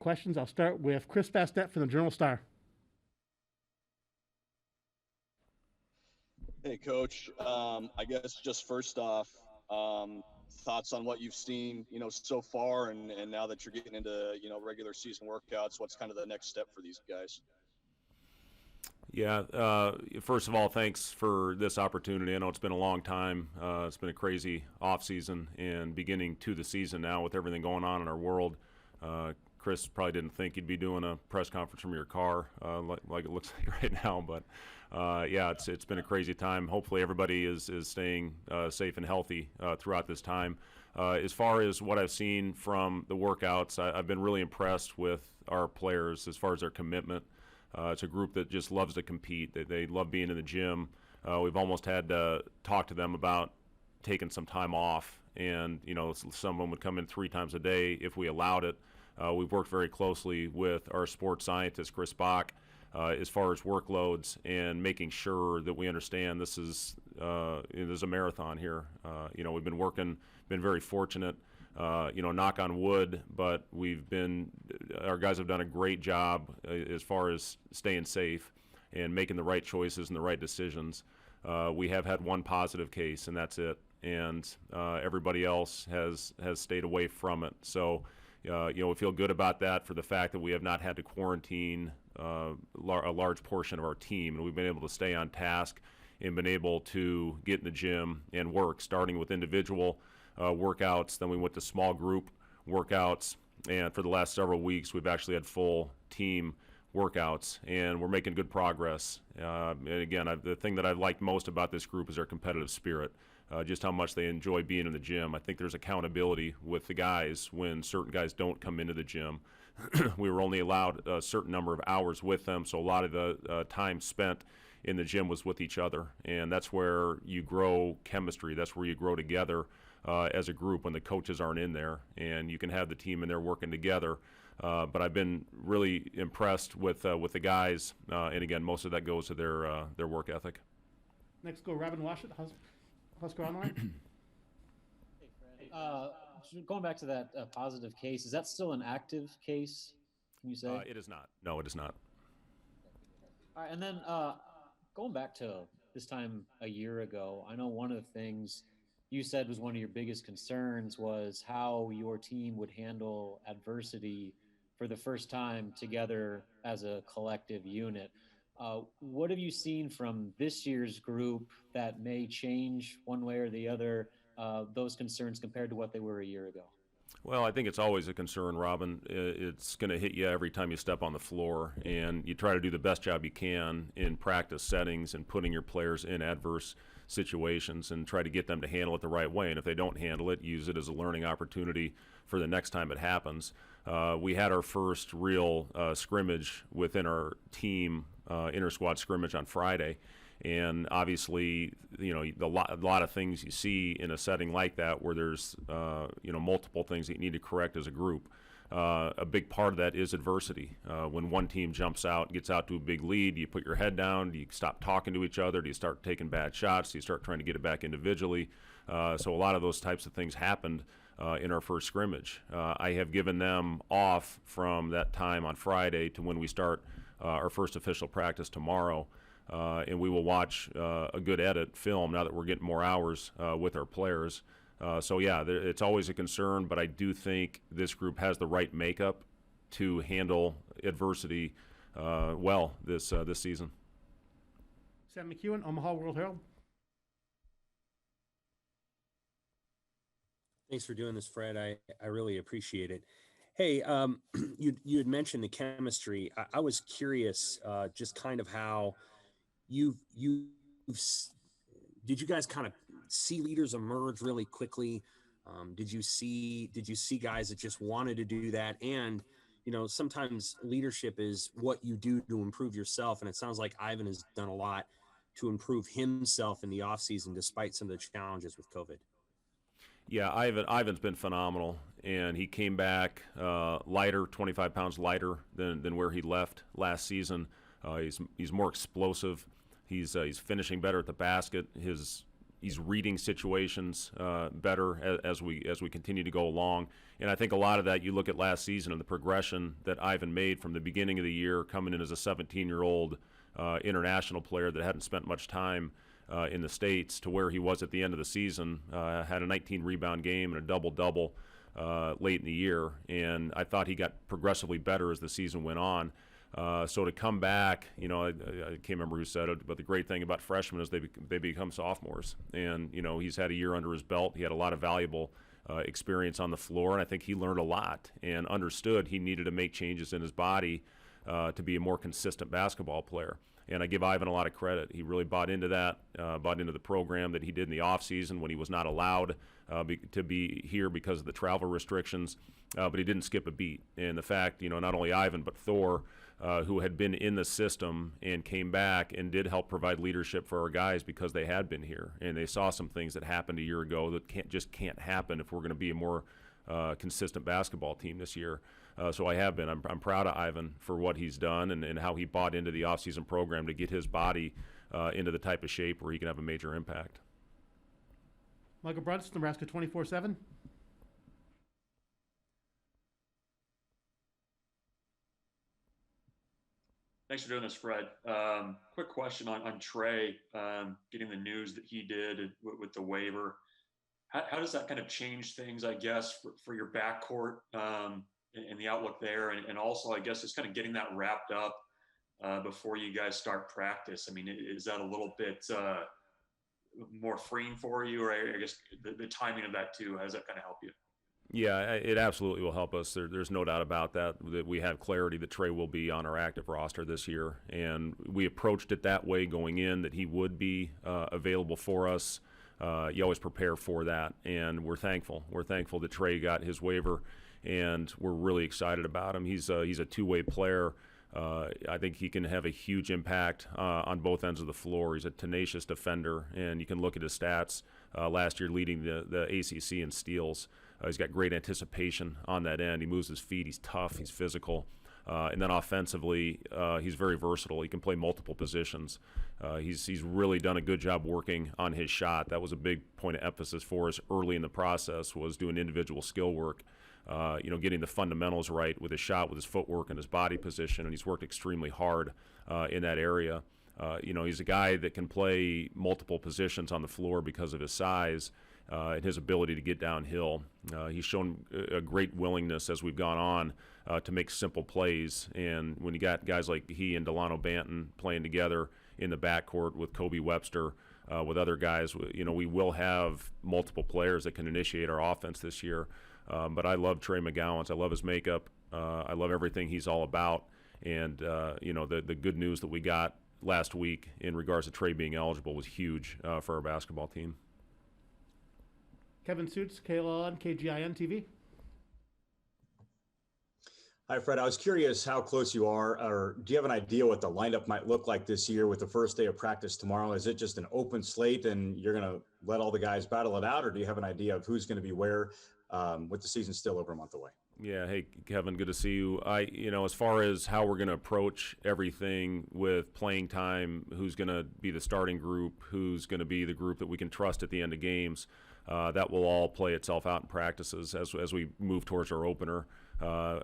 questions. I'll start with Chris Bastet from the Journal-Star. Hey, Coach. I guess just first off, thoughts on what you've seen, so far, and now that you're getting into, regular season workouts, what's kind of the next step for these guys? Yeah, first of all, thanks for this opportunity. I know it's been a long time. It's been a crazy offseason and beginning to the season now with everything going on in our world. Chris probably didn't think you'd be doing a press conference from your car like it looks like right now. But, yeah, it's been a crazy time. Hopefully everybody is staying safe and healthy throughout this time. As far as what I've seen from the workouts, I've been really impressed with our players as far as their commitment. It's a group that just loves to compete. They love being in the gym. We've almost had to talk to them about taking some time off. And, some of them would come in 3 times a day if we allowed it. We've worked very closely with our sports scientist, Chris Bach, as far as workloads and making sure that we understand this is there's a marathon here. We've been very fortunate. Knock on wood, but our guys have done a great job as far as staying safe and making the right choices and the right decisions. We have had one positive case, and that's it. And everybody else has stayed away from it. So, we feel good about that for the fact that we have not had to quarantine a large portion of our team, and we've been able to stay on task and been able to get in the gym and work, starting with individual workouts. Then we went to small group workouts, and for the last several weeks we've actually had full team workouts, and we're making good progress. And again, the thing that I've liked most about this group is their competitive spirit, just how much they enjoy being in the gym. I think there's accountability with the guys when certain guys don't come into the gym. We were only allowed a certain number of hours with them, so a lot of the time spent in the gym was with each other, and that's where you grow chemistry. That's where you grow together as a group when the coaches aren't in there, and you can have the team in there working together. But I've been really impressed with the guys, and again, most of that goes to their work ethic. Next, go Robin Washut, Husker Online. Hey, Fred. Going back to that positive case, is that still an active case? Can you say? It is not. No, it is not. All right, and then going back to this time a year ago, I know one of the things you said was one of your biggest concerns was how your team would handle adversity for the first time together as a collective unit. What have you seen from this year's group that may change one way or the other those concerns compared to what they were a year ago? Well, I think it's always a concern, Robin. It's going to hit you every time you step on the floor, and you try to do the best job you can in practice settings and putting your players in adverse situations and try to get them to handle it the right way. And if they don't handle it, use it as a learning opportunity for the next time it happens. We had our first real scrimmage within our team, inter-squad scrimmage on Friday. And obviously, a lot of things you see in a setting like that where there's, multiple things that you need to correct as a group. A big part of that is adversity. When one team jumps out, gets out to a big lead, do you put your head down? Do you stop talking to each other? Do you start taking bad shots? Do you start trying to get it back individually? So a lot of those types of things happened in our first scrimmage. I have given them off from that time on Friday to when we start our first official practice tomorrow. And we will watch a good edit film now that we're getting more hours with our players. It's always a concern, but I do think this group has the right makeup to handle adversity well this season. Sam McEwen, Omaha World Herald. Thanks for doing this, Fred. I really appreciate it. Hey, you had mentioned the chemistry. I was curious, just kind of how did you guys kind of see leaders emerge really quickly? Did you see guys that just wanted to do that? And, sometimes leadership is what you do to improve yourself. And it sounds like Ivan has done a lot to improve himself in the offseason, despite some of the challenges with COVID. Yeah, Ivan's been phenomenal, and he came back lighter, 25 pounds lighter than where he left last season. He's more explosive. He's finishing better at the basket. His He's reading situations better as we continue to go along. And I think a lot of that, you look at last season and the progression that Ivan made from the beginning of the year, coming in as a 17-year-old international player that hadn't spent much time in the States, to where he was at the end of the season, had a 19-rebound game and a double-double late in the year. And I thought he got progressively better as the season went on. So to come back, I can't remember who said it, but the great thing about freshmen is they become sophomores. And, he's had a year under his belt. He had a lot of valuable experience on the floor, and I think he learned a lot and understood he needed to make changes in his body to be a more consistent basketball player. And I give Ivan a lot of credit. He really bought into that, bought into the program that he did in the offseason when he was not allowed to be here because of the travel restrictions, but he didn't skip a beat. And the fact, not only Ivan, but Thor, who had been in the system and came back and did help provide leadership for our guys because they had been here. And they saw some things that happened a year ago that can't happen if we're going to be a more consistent basketball team this year. So I have been. I'm proud of Ivan for what he's done and how he bought into the offseason program to get his body into the type of shape where he can have a major impact. Michael Brunts, Nebraska 24/7. Thanks for doing this, Fred. Quick question on Trey, getting the news that he did with the waiver. How does that kind of change things, I guess, for your backcourt and the outlook there? And also, I guess, just kind of getting that wrapped up before you guys start practice. I mean, is that a little bit more freeing for you? Or I guess the timing of that too, how does that kind of help you? Yeah, it absolutely will help us. There's no doubt about that we have clarity that Trey will be on our active roster this year. And we approached it that way going in, that he would be available for us. You always prepare for that, and we're thankful. We're thankful that Trey got his waiver, and we're really excited about him. He's a two-way player. I think he can have a huge impact on both ends of the floor. He's a tenacious defender, and you can look at his stats last year leading the ACC in steals. He's got great anticipation on that end. He moves his feet. He's tough. He's physical. And then offensively, he's very versatile. He can play multiple positions. He's really done a good job working on his shot. That was a big point of emphasis for us early in the process, was doing individual skill work, getting the fundamentals right with his shot, with his footwork and his body position, and he's worked extremely hard in that area. He's a guy that can play multiple positions on the floor because of his size and his ability to get downhill. He's shown a great willingness as we've gone on to make simple plays. And when you got guys like he and Delano Banton playing together in the backcourt with Kobe Webster, with other guys, we will have multiple players that can initiate our offense this year. But I love Trey McGowan's. I love his makeup. I love everything he's all about. And, the good news that we got last week in regards to Trey being eligible was huge for our basketball team. Kevin Suits, KLON, KGIN TV. Hi, Fred. I was curious how close you are, or do you have an idea what the lineup might look like this year with the first day of practice tomorrow? Is it just an open slate and you're going to let all the guys battle it out, or do you have an idea of who's going to be where with the season still over a month away? Yeah. Hey, Kevin, good to see you. As far as how we're going to approach everything with playing time, who's going to be the starting group, who's going to be the group that we can trust at the end of games, that will all play itself out in practices as we move towards our opener.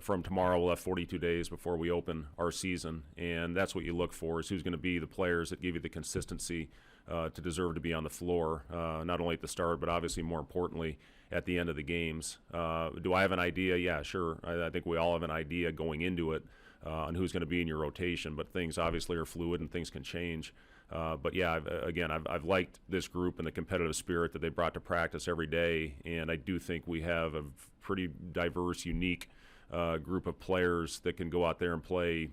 From tomorrow, we'll have 42 days before we open our season, and that's what you look for, is who's going to be the players that give you the consistency to deserve to be on the floor, not only at the start, but obviously more importantly at the end of the games. Do I have an idea? Yeah, sure. I think we all have an idea going into it on who's going to be in your rotation, but things obviously are fluid and things can change. But yeah, I've liked this group and the competitive spirit that they brought to practice every day, and I do think we have a pretty diverse, unique group of players that can go out there and play,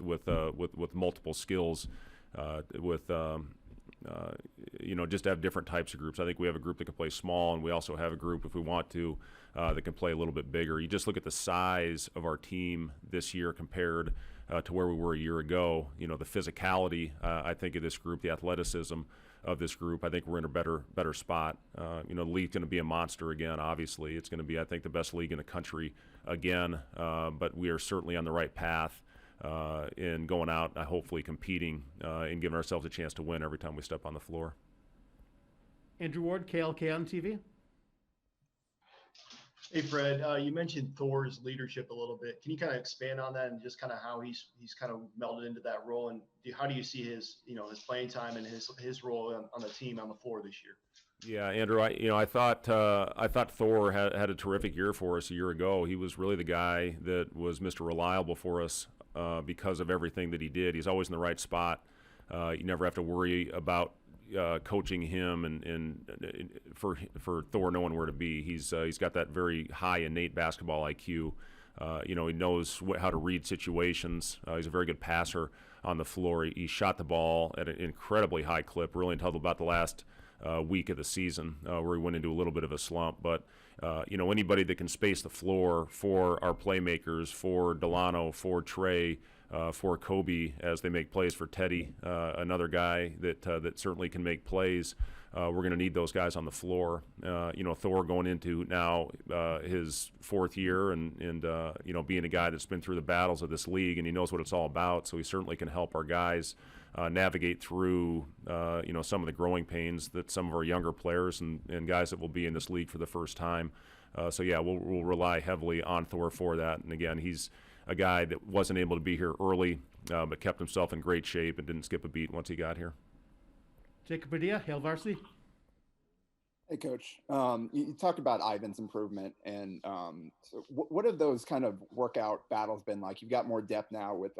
with multiple skills, just have different types of groups. I think we have a group that can play small, and we also have a group, if we want to, that can play a little bit bigger. You just look at the size of our team this year compared to where we were a year ago. The physicality, I think, of this group, the athleticism of this group, I think we're in a better spot. The league's going to be a monster again, obviously. It's going to be, I think, the best league in the country again, but we are certainly on the right path in going out, hopefully competing and giving ourselves a chance to win every time we step on the floor. Andrew Ward, KLK on TV. Hey, Fred, you mentioned Thor's leadership a little bit. Can you kind of expand on that and just kind of how he's kind of melded into that role? And how do you see his playing time and his role on the team on the floor this year? Yeah, Andrew, I thought Thor had a terrific year for us a year ago. He was really the guy that was Mr. Reliable for us because of everything that he did. He's always in the right spot. You never have to worry about coaching him and for Thor knowing where to be. He's got that very high innate basketball IQ. He knows how to read situations. He's a very good passer on the floor. He shot the ball at an incredibly high clip, really until about the last week of the season where he went into a little bit of a slump. But anybody that can space the floor for our playmakers, for Delano, for Trey, for Kobe as they make plays, for Teddy, another guy that certainly can make plays. We're going to need those guys on the floor. Thor going into now his fourth year and being a guy that's been through the battles of this league, and he knows what it's all about, so he certainly can help our guys navigate through some of the growing pains that some of our younger players and guys that will be in this league for the first time. We'll rely heavily on Thor for that. And again, he's a guy that wasn't able to be here early, but kept himself in great shape and didn't skip a beat once he got here. Jacob Padilla, Hail Varsity. Hey, Coach. You talked about Ivan's improvement, and so what have those kind of workout battles been like? You've got more depth now with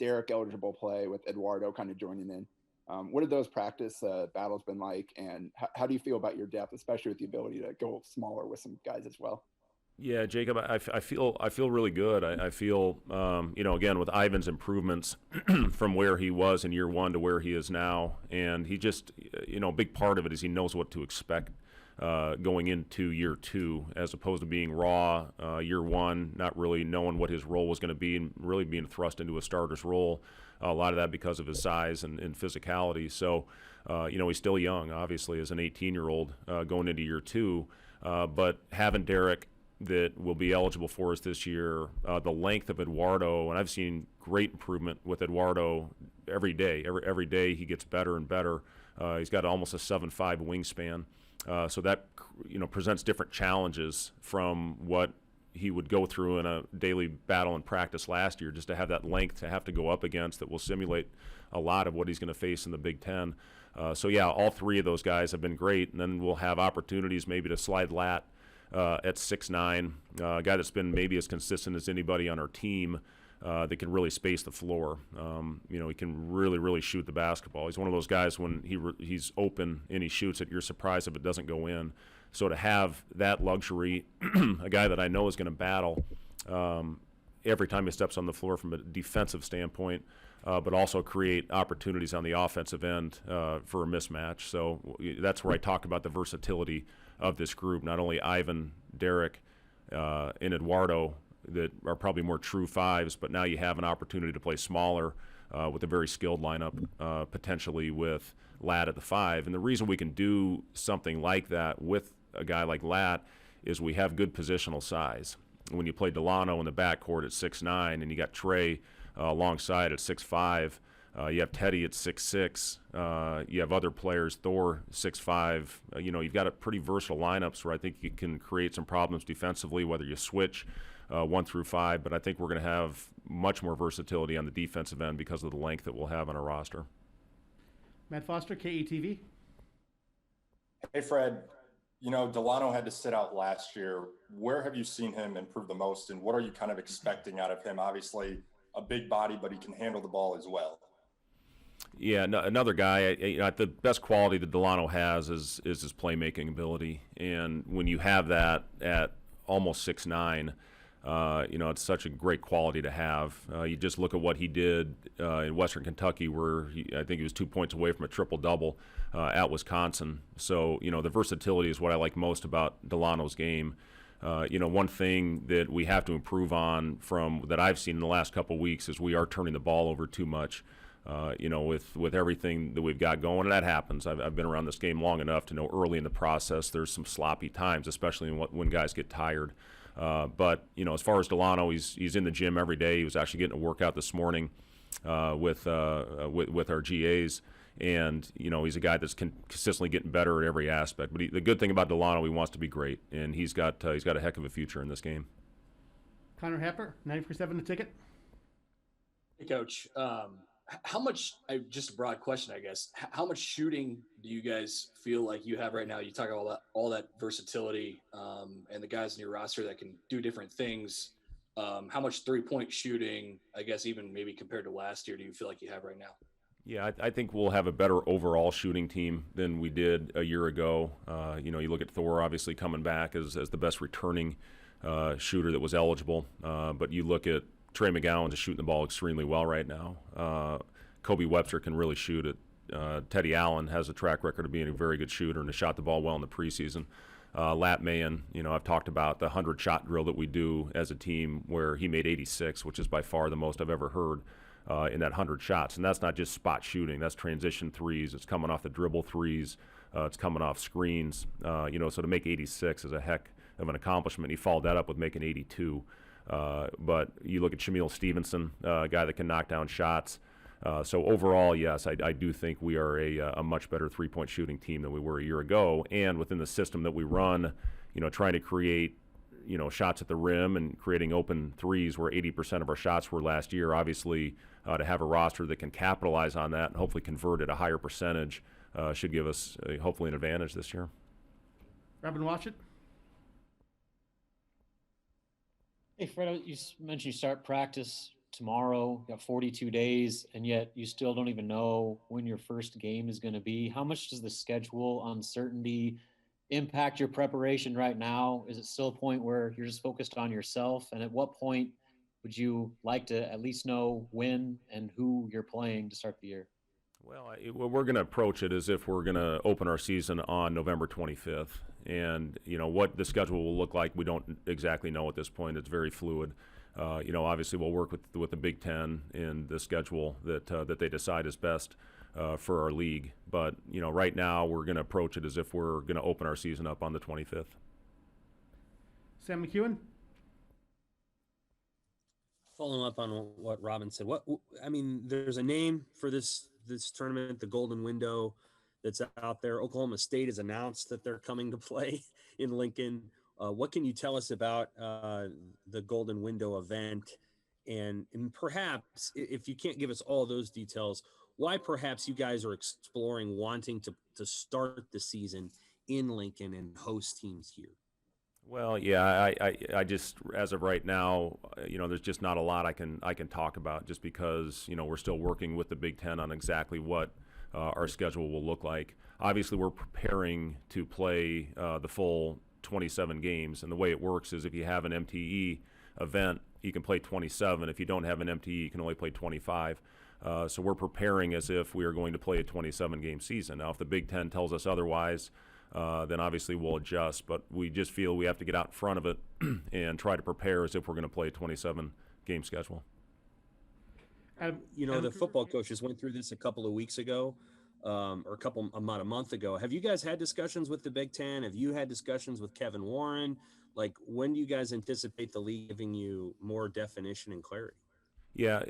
Derek eligible play, with Eduardo kind of joining in. What have those practice battles been like, and how do you feel about your depth, especially with the ability to go smaller with some guys as well? Yeah, Jacob, I feel really good. I feel, again, with Ivan's improvements from where he was in year one to where he is now, and he just, a big part of it is he knows what to expect going into year two, as opposed to being raw year one, not really knowing what his role was going to be and really being thrust into a starter's role. A lot of that because of his size and physicality. So, he's still young, obviously, as an 18-year-old going into year two, but having Derek that will be eligible for us this year, the length of Eduardo, and I've seen great improvement with Eduardo every day. Every day he gets better and better. He's got almost a 7'5" wingspan, so that presents different challenges from what he would go through in a daily battle and practice last year, just to have that length to have to go up against that will simulate a lot of what he's going to face in the Big Ten. All three of those guys have been great, and then we'll have opportunities maybe to slide Lat at 6'9", a guy that's been maybe as consistent as anybody on our team that can really space the floor. He can really shoot the basketball. He's one of those guys when he's open and he shoots it, you're surprised if it doesn't go in. So to have that luxury, a guy that I know is going to battle every time he steps on the floor from a defensive standpoint, but also create opportunities on the offensive end for a mismatch. So that's where I talk about the versatility of this group, not only Ivan, Derek, and Eduardo that are probably more true fives, but now you have an opportunity to play smaller with a very skilled lineup, potentially with Lat at the 5. And the reason we can do something like that with a guy like Lat is we have good positional size. When you play Delano in the backcourt at 6'9", and you got Trey alongside at 6'5", you have Teddy at 6'6", you have other players, Thor 6'5". You've got a pretty versatile lineups where I think you can create some problems defensively, whether you switch 1 through 5. But I think we're going to have much more versatility on the defensive end because of the length that we'll have on our roster. Matt Foster, KETV. Hey, Fred. Delano had to sit out last year. Where have you seen him improve the most, and what are you kind of expecting out of him? Obviously, a big body, but he can handle the ball as well. Yeah, another guy. The best quality that Delano has is his playmaking ability, and when you have that at almost 6'9", it's such a great quality to have. You just look at what he did in Western Kentucky, where I think he was 2 points away from a triple-double at Wisconsin. So, the versatility is what I like most about Delano's game. One thing that we have to improve on from that I've seen in the last couple of weeks is we are turning the ball over too much. With everything that we've got going, and that happens. I've been around this game long enough to know early in the process there's some sloppy times, especially when guys get tired. But as far as Delano, he's in the gym every day. He was actually getting a workout this morning with our GAs, And, he's a guy that's consistently getting better at every aspect. But the good thing about Delano, he wants to be great, and he's got a heck of a future in this game. Connor Happer, 94.7 The Ticket. Hey, Coach. How much, just a broad question, I guess, how much shooting do you guys feel like you have right now? You talk about all that versatility and the guys in your roster that can do different things. How much three-point shooting, I guess, even maybe compared to last year, do you feel like you have right now? Yeah, I think we'll have a better overall shooting team than we did a year ago. You look at Thor obviously coming back as the best returning shooter that was eligible. But you look at Trey McGowan's shooting the ball extremely well right now. Kobe Webster can really shoot it. Teddy Allen has a track record of being a very good shooter and has shot the ball well in the preseason. Lat Mayen, I've talked about the 100-shot drill that we do as a team where he made 86, which is by far the most I've ever heard. In that 100 shots, and that's not just spot shooting. That's transition threes. It's coming off the dribble threes. It's coming off screens. So to make 86 is a heck of an accomplishment. He followed that up with making 82. But you look at Shamil Stevenson, a guy that can knock down shots. So overall, yes, I do think we are a much better three-point shooting team than we were a year ago. And within the system that we run, trying to create shots at the rim and creating open threes where 80% of our shots were last year. Obviously, to have a roster that can capitalize on that and hopefully convert at a higher percentage should give us hopefully an advantage this year. Robin Watchett. Hey, Fred, you mentioned you start practice tomorrow. You got 42 days, and yet you still don't even know when your first game is going to be. How much does the schedule uncertainty impact your preparation right now? Is it still a point where you're just focused on yourself? And at what point would you like to at least know when and who you're playing to start the year? Well, we're going to approach it as if we're going to open our season on November 25th. And, what the schedule will look like, we don't exactly know at this point. It's very fluid. Obviously we'll work with the Big Ten in the schedule that they decide is best for our league. But, right now we're going to approach it as if we're going to open our season up on the 25th. Sam McEwen. Following up on what Robin said, there's a name for this tournament, the Golden Window, that's out there. Oklahoma State has announced that they're coming to play in Lincoln. What can you tell us about the Golden Window event? And perhaps, if you can't give us all those details, why perhaps you guys are exploring wanting to start the season in Lincoln and host teams here? Well, yeah, I just, as of right now, there's just not a lot I can talk about just because, we're still working with the Big Ten on exactly what our schedule will look like. Obviously, we're preparing to play the full 27 games, and the way it works is if you have an MTE event, you can play 27. If you don't have an MTE, you can only play 25. So we're preparing as if we are going to play a 27-game season. Now, if the Big Ten tells us otherwise, then obviously we'll adjust. But we just feel we have to get out in front of it and try to prepare as if we're going to play a 27-game schedule. The football coaches went through this a couple of weeks ago, or about a month ago. Have you guys had discussions with the Big Ten? Have you had discussions with Kevin Warren? Like, when do you guys anticipate the league giving you more definition and clarity? Yeah,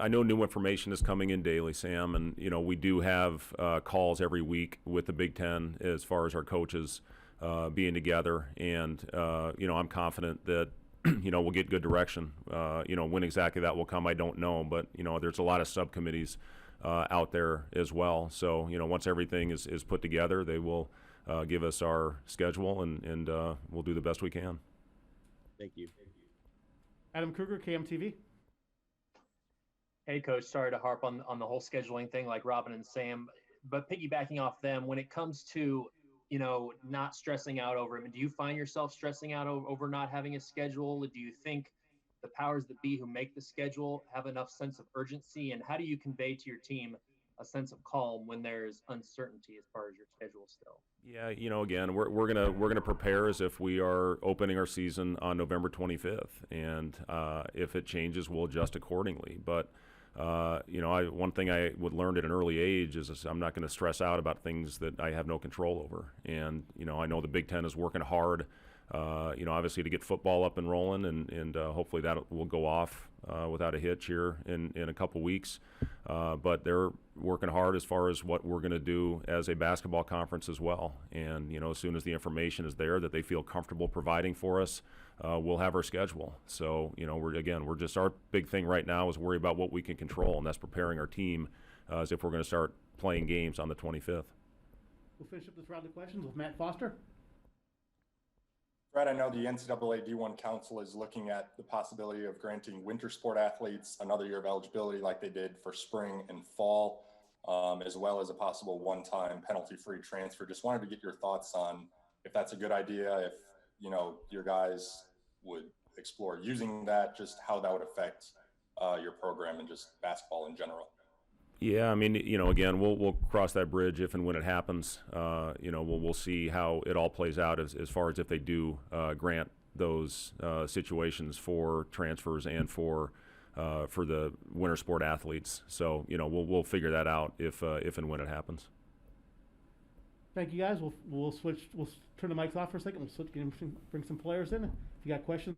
I know new information is coming in daily, Sam, and we do have calls every week with the Big Ten as far as our coaches being together, and I'm confident that we'll get good direction. When exactly that will come, I don't know, but there's a lot of subcommittees out there as well. So once everything is put together, they will give us our schedule, and we'll do the best we can. Thank you. Adam Kruger, KMTV. Hey, Coach, sorry to harp on the whole scheduling thing like Robin and Sam, but piggybacking off them, when it comes to, not stressing out over it, do you find yourself stressing out over not having a schedule? Do you think the powers that be who make the schedule have enough sense of urgency? And how do you convey to your team a sense of calm when there's uncertainty as far as your schedule still? Yeah, again, we're gonna prepare as if we are opening our season on November 25th, and if it changes, we'll adjust accordingly. But one thing I would learn at an early age is I'm not going to stress out about things that I have no control over. And I know the Big Ten is working hard obviously to get football up and rolling, and hopefully that will go off without a hitch here in a couple weeks. But they're working hard as far as what we're going to do as a basketball conference as well. And, as soon as the information is there that they feel comfortable providing for us, we'll have our schedule. So, our big thing right now is worry about what we can control, and that's preparing our team as if we're going to start playing games on the 25th. We'll finish up this round of questions with Matt Foster. Fred, I know the NCAA D1 Council is looking at the possibility of granting winter sport athletes another year of eligibility like they did for spring and fall, as well as a possible one-time penalty-free transfer. Just wanted to get your thoughts on if that's a good idea, if, your guys would explore using that, just how that would affect your program and just basketball in general. Yeah, again, we'll cross that bridge if and when it happens. We'll see how it all plays out as far as if they do grant those situations for transfers and for the winter sport athletes. So, we'll figure that out if and when it happens. Thank you, guys. We'll switch. We'll turn the mics off for a second. We'll switch, bring some players in. If you got questions.